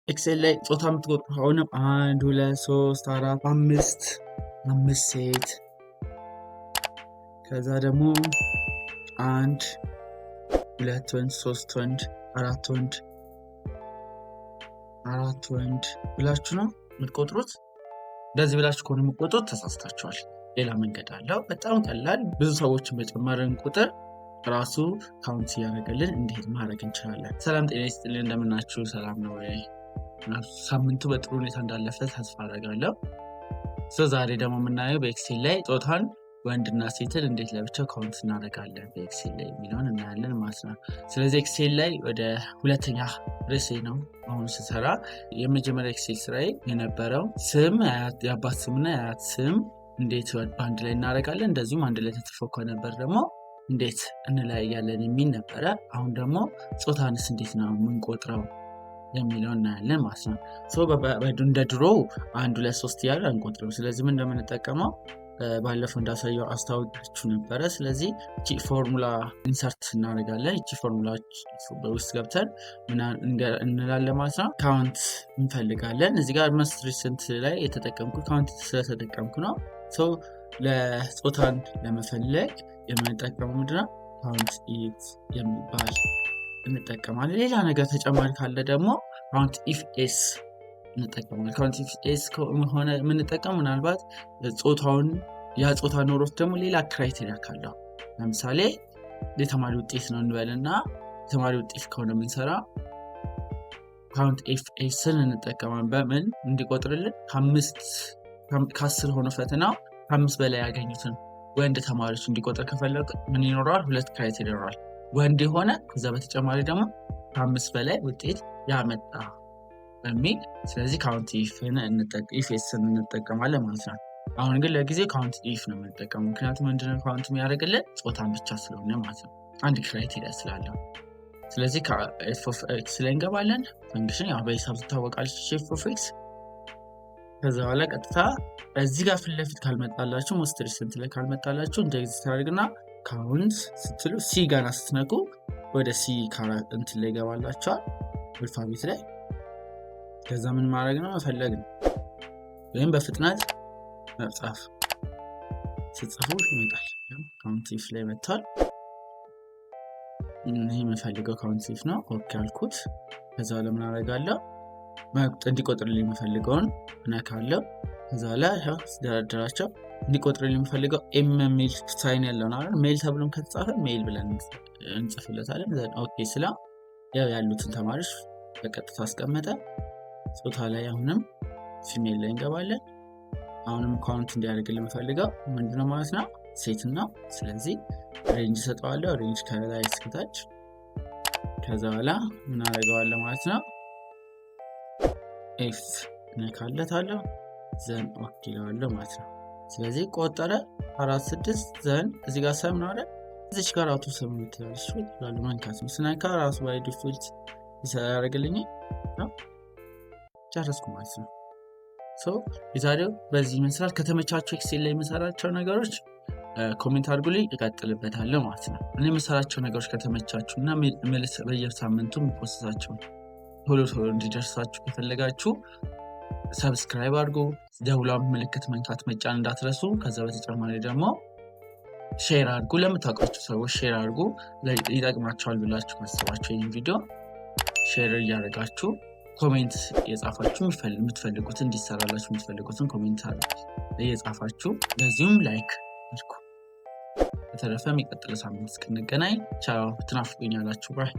ኤክሴል ላይ ጾታ የምትቆጥሩ ከሆነ 1 2 3 4 5 ሴት ከዛ ደግሞ 1 2 ወንድ 3 ወንድ 4 ወንድ ብላችሁ ነው የምትቆጥሩት። እንደዚህ ብላችሁ ከሆነ የምትቆጥሩት ተሳስታችኋል። ሌላ መንገድ አለው። በጣም ቀላል። ብዙ ሰዎችን በጨመርን ቁጥር ራሱ ካውንት እያደረገልን እንዴት ማድረግ እንችላለን። ሰላም ጤና ይስጥልኝ፣ እንደምናችሁ? ሰላም ነው ወይ? ሳምንቱ በጥሩ ሁኔታ እንዳለፈ ተስፋ አደርጋለሁ። ዛሬ ደግሞ የምናየው በኤክሴል ላይ ጾታን ወንድና ሴትን እንዴት ለብቻው ካውንት እናደርጋለን በኤክሴል ላይ የሚለውን እናያለን ማለት ነው። ስለዚህ ኤክሴል ላይ ወደ ሁለተኛ ርዕሴ ነው አሁን ስሰራ። የመጀመሪያ ኤክሴል ስራዬ የነበረው ስም፣ የአባት ስምና የአያት ስም እንዴት በአንድ ላይ እናደርጋለን፣ እንደዚሁም አንድ ላይ ተጽፎ ከነበር ደግሞ እንዴት እንለያያለን የሚል ነበረ። አሁን ደግሞ ጾታንስ እንዴት ነው የምንቆጥረው የሚለውን እናያለን ማለት ነው። እንደ ድሮ 1 2 3 እያለ አንቆጥረው። ስለዚህ ምን እንደምንጠቀመው ባለፈው እንዳሳየው አስታውቂያችሁ ነበረ። ስለዚህ እቺ ፎርሙላ ኢንሰርት እናደርጋለን። እቺ ፎርሙላ በውስጥ ገብተን እንላለን ማለት ነው። ካውንት እንፈልጋለን። እዚህ ጋር መስት ሪሰንት ላይ የተጠቀምኩት ካውንት ስለተጠቀምኩ ነው። ለጾታን ለመፈለግ የምንጠቀመው ምንድነው? ካውንት ኢት የሚባል እንጠቀማለን። ሌላ ነገር ተጨማሪ ካለ ደግሞ ካውንት ኢፍ ኤስ እንጠቀማለን። ካውንት ኢፍ ኤስ ከሆነ የምንጠቀም ምናልባት ጾታውን ያ ጾታ ኖሮት ደግሞ ሌላ ክራይቴሪያ ካለው፣ ለምሳሌ የተማሪ ውጤት ነው እንበልና የተማሪ ውጤት ከሆነ የምንሰራ ካውንት ኢፍ ኤስን እንጠቀማለን። በምን እንዲቆጥርልን ከ10 ሆኖ ፈተናው ከ5 በላይ ያገኙትን ወንድ ተማሪዎች እንዲቆጥር ከፈለጉ ምን ይኖረዋል? 2 ክራይቴሪያ ይኖራል። ወንድ የሆነ ከዛ በተጨማሪ ደግሞ ከ5 በላይ ውጤት ያመጣ በሚል። ስለዚህ ካውንት ኢፍን እንጠቀማለን ማለት ነው። አሁን ግን ለጊዜ ካውንት ኢፍ ነው የምንጠቀመው፣ ምክንያቱም ምንድነው ካውንት የሚያደርግልን ጾታን ብቻ ስለሆነ ማለት ነው፣ አንድ ክራይቴሪያ ስላለው። ስለዚህ ኤፍ ኦፍ ኤክስ ላይ እንገባለን። ፈንክሽን ያው በሂሳብ ትታወቃለች ኤፍ ኦፍ ኤክስ። ከዛ በኋላ ቀጥታ እዚህ ጋር ፊት ለፊት ካልመጣላችሁ ሞስት ሪሰንት ላይ ካልመጣላችሁ እንደዚህ ታደርግና ካውንት ስትሉ ሲ ጋር ስትነቁ ወደ ሲ እንትን ላይ ይገባላችኋል አልፋቤት ላይ። ከዛ ምን ማድረግ ነው? መፈለግ ነው፣ ወይም በፍጥነት መጻፍ። ስትጽፉ ይመጣል። ካውንት ኢፍ ላይ መጥቷል። ይሄ የምፈልገው ካውንት ኢፍ ነው። ኦኬ አልኩት። ከዛ ለምን አደርጋለሁ? እንዲቆጥርልኝ የምፈልገውን እነካለሁ። ከዛ ላይ ሲደረድራቸው እንዲቆጥርልኝ የምፈልገው ኤም የሚል ሳይን ያለው ነው አይደል? ሜል ተብሎም ከተጻፈ ሜል ብለን እንጽፍለታለን። ኦኬ ስላ ያሉትን ተማሪዎች በቀጥታ አስቀመጠ። ጾታ ላይ አሁንም ፊሜል ላይ እንገባለን። አሁንም ካውንት እንዲያደርግልኝ የምፈልገው ምንድነው ማለት ነው? ሴት ነው። ስለዚህ ሬንጅ ሰጠዋለሁ። ሬንጅ ከላይ እስከታች። ከዛ በኋላ ምን አደርገዋለሁ ማለት ነው? ኤፍ ነካለታለሁ። ዘን ኦኬ ይለዋለሁ ማለት ነው። ስለዚህ ቆጠረ 4 6 ዘን እዚህ ጋር ሰም ነው አይደል? እዚች ጋር አውቶ ሰም ትላለች ይላል መንካት ነው። ስናካ ራሱ ባይ ዲፎልት ይሰራልኝ ነው። ጨረስኩ ማለት ነው። የዛሬው በዚህ ይመስላል። ከተመቻችሁ ኤክሴል ላይ የምሰራቸው ነገሮች ኮሜንት አድርጉልኝ፣ እቀጥልበታለሁ ማለት ነው። እኔ የምሰራቸው ነገሮች ከተመቻችሁ እና በየሳምንቱ ፖስታቸው ቶሎ እንዲደርሳችሁ ከፈለጋችሁ ሰብስክራይብ አድርጉ፣ ደውሏን ምልክት መንካት መጫን እንዳትረሱ። ከዛ በተጨማሪ ደግሞ ሼር አድርጉ፣ ለምታውቋቸው ሰዎች ሼር አድርጉ። ይጠቅማቸዋል ብላችሁ ካሰባችሁ ይህን ቪዲዮ ሼር እያደረጋችሁ ኮሜንት እየጻፋችሁ የምትፈልጉትን እንዲሰራላችሁ የምትፈልጉትን ኮሜንት እየጻፋችሁ ለዚሁም ላይክ አድርጉ። በተረፈ የሚቀጥለው ሳምንት እስክንገናኝ ቻው። ትናፍቁኛላችሁ። ባይ